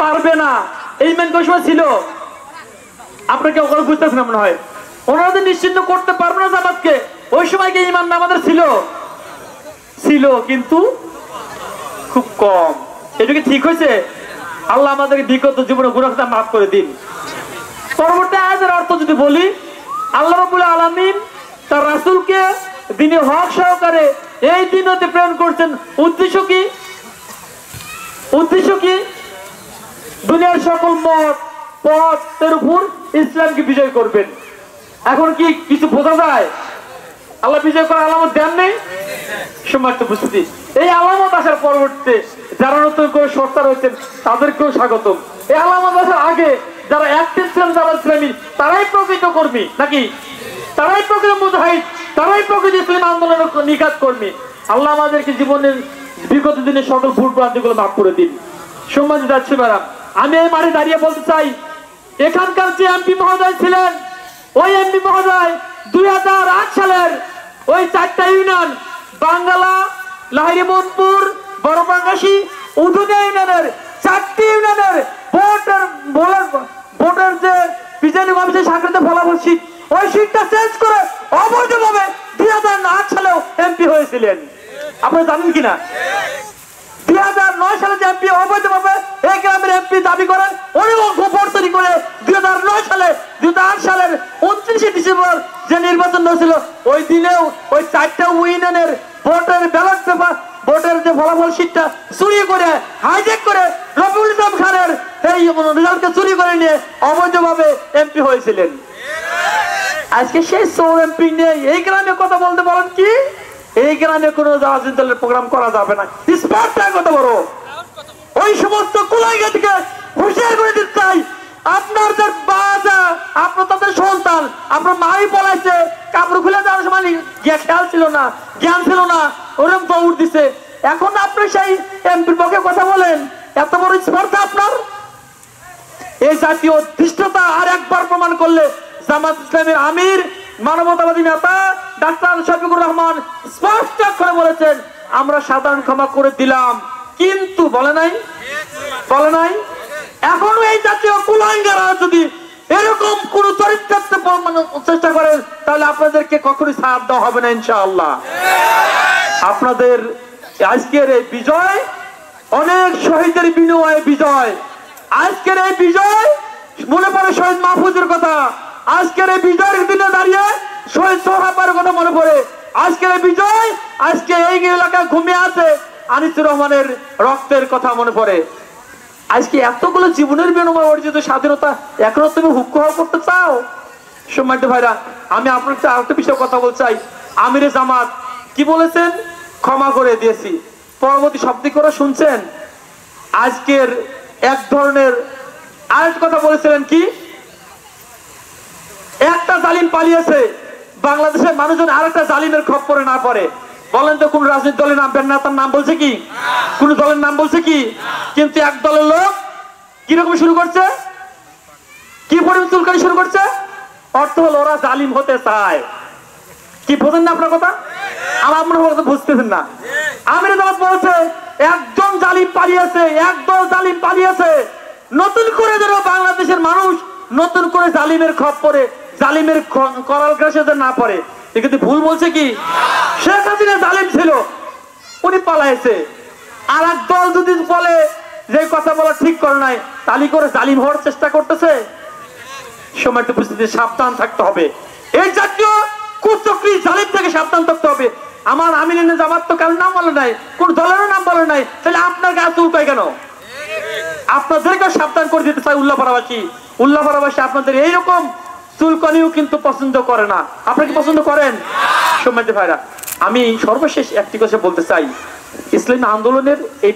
পারবে না, এই মান কোন সময় ছিল? আপনাকে ওখানে বুঝতেছেন না মনে হয়। ওনারা যে নিশ্চিন্ত করতে পারবে না জামাতকে, ওই সময় কি ইমান আমাদের ছিল? ছিল, কিন্তু খুব কম। এটা কি ঠিক হয়েছে? আল্লাহ আমাদেরকে বিগত জীবনে গুনাহটা মাফ করে দিন। পরবর্তী আয়াতের অর্থ যদি বলি, আল্লাহ রাব্বুল আলামিন তার রাসূলকে দ্বীনে হক সহকারে এই দিনতে প্রেরণ করছেন। উদ্দেশ্য কি? উদ্দেশ্য কি? দুনিয়ার সকল মত পথের উপর ইসলামকে বিজয় করবেন। এখন কি কিছু বোঝা যায়? আল্লাহ বিজয় করার আলামত দেন নেই? সম্মানিত উপস্থিতি, এই আলামত আসার পরবর্তীতে যারা নতুন করে সর্দার হয়েছেন তাদেরকেও স্বাগতম। এই আলামত আসার আগে যারা অ্যাক্টিভ ছিলেন, যারা ইসলামী, তারাই প্রকৃত কর্মী নাকি? তারাই প্রকৃত মুজাহিদ, তারাই প্রকৃত ইসলামী আন্দোলনের নিখাত কর্মী। আল্লাহ আমাদেরকে জীবনের বিগত দিনের সকল ভুল ভ্রান্তিগুলো মাফ করে দিন। সম্মানিত যাচ্ছি ম্যাডাম, আমি এই মাঠে দাঁড়িয়ে বলতে চাই, এখানকার যে এমপি মহোদয় ছিলেন, ওই এমপি মহোদয় 2008 সালের ওই 4টা ইউনিয়ন, বাঙ্গালা, লাহিড়ী মনপুর, বড়পাঙ্গাসী, উধুনিয়া ইউনিয়নের 4টি ইউনিয়নের ভোটের যে প্রিজাইডিং অফিসের সাক্ষাতে ফলাফল শীট, ওই শীটটা চেঞ্জ করে অবৈধভাবে 2008 সালেও এমপি হয়েছিলেন। আপনারা জানেন কিনা? 2009 সালে যে এমপি অবৈধভাবে এই গ্রামের এমপি দাবি করেন, উনি ভোট তৈরি করে 2009 সালে 2008 সালের 29 ডিসেম্বর যে নির্বাচন হয়েছিল, ওই দিনেও ওই 4টা ইউনিয়নের ভোটের ব্যালট পেপার, ভোটের যে ফলাফল শীটটা চুরি করে, হাইজ্যাক করে রবিউল ইসলাম খানের এই রেজাল্টকে চুরি করে নিয়ে অবৈধভাবে এমপি হয়েছিলেন। আজকে সেই সৌর এমপি নেই, এই গ্রামে কথা বলতে বলেন কি? এই গ্রামে কোনো রাজনৈতিক দলের প্রোগ্রাম করা যাবে না। স্পর্ধায় কত বড়! ওই সমস্ত কুলাইগাতিকে হুঁশিয়ার করে দিতে চাই, আপনাদের বাজা, আপনার তাদের সন্তান, আপনার মাই বলাইছে, কাপড় খুলে যাওয়ার সময় খেয়াল ছিল না, জ্ঞান ছিল না, ওরকম দৌড় দিছে। এখন আপনি সেই এমপির পক্ষে কথা বলেন, এত বড় স্পর্ধা আপনার! এই জাতীয় ধৃষ্টতা আর একবার প্রমাণ করলে জামাত ইসলামের আমির, মানবতাবাদী নেতা ডাক্তার শফিকুর রহমান স্পষ্ট করে বলেছেন, আমরা সাধারণ ক্ষমা করে দিলাম, কিন্তু বলে নাই, বলে নাই। এখনো এই জাতীয় কুলাঙ্গারা যদি এরকম কোন চরিত্র চেষ্টা করেন, তাহলে আপনাদেরকে কখনোই ছাড় দেওয়া হবে না ইনশাআল্লাহ। আপনাদের আজকের এই বিজয় অনেক শহীদের বিনিময়ে বিজয়। আজকের এই বিজয় মনে পড়ে শহীদ মাহফুজের কথা, আজকের এই বিজয়ের দিনে দাঁড়িয়ে শহীদ সোহরাবের কথা মনে পড়ে। আজকের এই বিজয়, আজকে এই এলাকায় ঘুমিয়ে আছে আনিসুর রহমানের রক্তের কথা মনে পড়ে। আজকে এতগুলো জীবনের বিনিময়ে অর্জিত স্বাধীনতা এখনো তুমি হুক্ক করতে চাও? সম্মানিত ভাইরা, আমি আপনার কাছে আরেকটা বিষয় কথা বলতে চাই। আমিরে জামাত কি বলেছেন? ক্ষমা করে দিয়েছি। পরবর্তী শব্দ করে শুনছেন? আজকের এক ধরনের আরেকটা কথা বলেছিলেন কি? একটা জালিম পালিয়েছে, বাংলাদেশের মানুষজন আরেকটা জালিমের খপ্পরে না পড়ে। বলেন তো কোন রাজনৈতিক দলের নাম, নেতার নাম বলছে কি? কোন দলের নাম বলছে কি? কিন্তু এক দলের লোক কিরকম শুরু করছে, কি পরিমাণ চুলকানি শুরু করছে? অর্থ হলো ওরা জালিম হতে চায়। কি বোঝেন না আপনার কথা? আমার মনে হয় বুঝতেছেন না। আমির জামাত বলছে একজন জালিম পালিয়েছে, একদল জালিম পালিয়েছে। নতুন করে ধরো বাংলাদেশের মানুষ নতুন করে জালিমের খপ্পরে, জালিমের করাল গ্রাসে না পড়ে। কিন্তু ভুল বলছে কি? শেখ হাসিনা জালিম ছিল, উনি পালাইছে। আর এক দল যদি বলে যে কথা বলা ঠিক করে নাই, তালি করে জালিম হওয়ার চেষ্টা করতেছে। সময় উপস্থিতি সাবধান থাকতে হবে। এই জাতীয় কুচক্রী জালিম থেকে সাবধান থাকতে হবে। আমার আমির জামাত তো কারোর নাম বলে নাই, কোন দলেরও নাম বলে নাই, তাহলে আপনার গায়ে চুলকায় কেন? আপনাদেরকে সাবধান করে দিতে চাই উল্লাপাড়াবাসী। উল্লাপাড়াবাসী আপনাদের এইরকম চুলকানিও কিন্তু পছন্দ করে না। আপনারা কি পছন্দ করেন? সম্মানিত ভাইরা, আমি সর্বশেষ একটি কথা বলতে চাই, ইসলামী আন্দোলনের এই